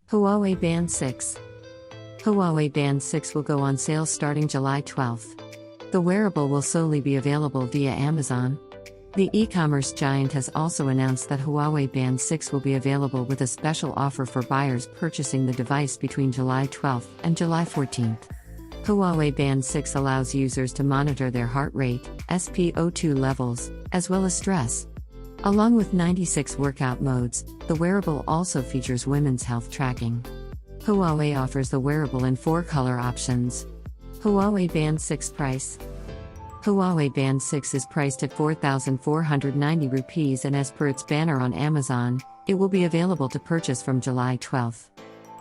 Huawei Band 6. Huawei Band 6 will go on sale starting July 12th. The wearable will solely be available via Amazon. The e-commerce giant has also announced that Huawei Band 6 will be available with a special offer for buyers purchasing the device between July 12th and July 14th. Huawei Band 6 allows users to monitor their heart rate, SpO2 levels, as well as stress. Along with 96 workout modes, the wearable also features women's health tracking. Huawei offers the wearable in 4 color options. Huawei Band 6 price. Huawei Band 6 is priced at 4,490 rupees, and as per its banner on Amazon, it will be available to purchase from July 12th.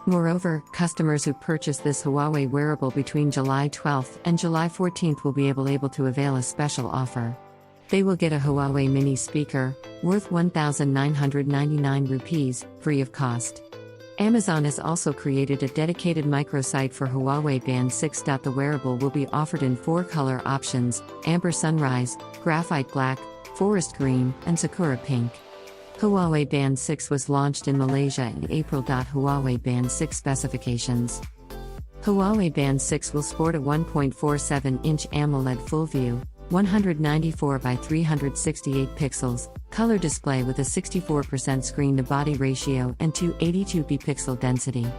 Moreover, customers who purchase this Huawei wearable between July 12th and July 14th will be able to avail a special offer. They will get a Huawei mini speaker, worth 1,999 rupees, free of cost. Amazon has also created a dedicated microsite for Huawei Band 6. The wearable will be offered in 4 color options: Amber Sunrise, Graphite Black, Forest Green, and Sakura Pink. Huawei Band 6 was launched in Malaysia in April. Huawei Band 6 specifications. Huawei Band 6 will sport a 1.47-inch AMOLED Full View, 194 by 368 pixels, color display with a 64% screen-to-body ratio and 282p pixel density.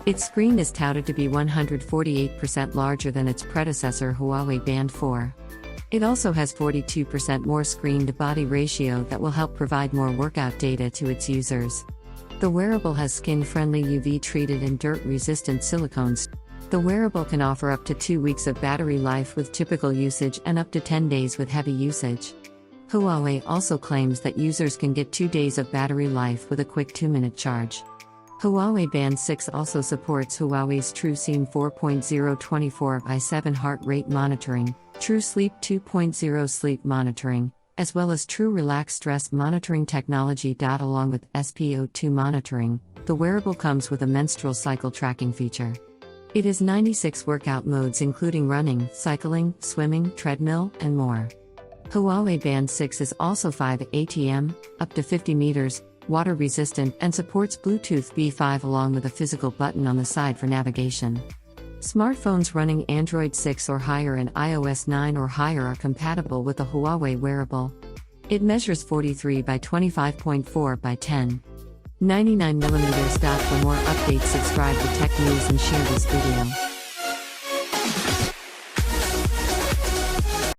Its screen is touted to be 148% larger than its predecessor Huawei Band 4. It also has 42% more screen-to-body ratio that will help provide more workout data to its users. The wearable has skin-friendly UV-treated and dirt-resistant silicones. The wearable can offer up to 2 weeks of battery life with typical usage and up to 10 days with heavy usage. Huawei also claims that users can get 2 days of battery life with a quick 2-minute charge. Huawei Band 6 also supports Huawei's TrueSeam 4.0 24/7 heart rate monitoring, True Sleep 2.0 sleep monitoring, as well as True Relax stress monitoring technology. Along with SpO2 monitoring, the wearable comes with a menstrual cycle tracking feature. It has 96 workout modes including running, cycling, swimming, treadmill, and more. Huawei Band 6 is also 5 ATM, up to 50 meters, water resistant, and supports Bluetooth B5 along with a physical button on the side for navigation. Smartphones running Android 6 or higher and iOS 9 or higher are compatible with the Huawei wearable. It measures 43 by 25.4 by 10. 99mm. For more updates, subscribe to Tech News and share this video.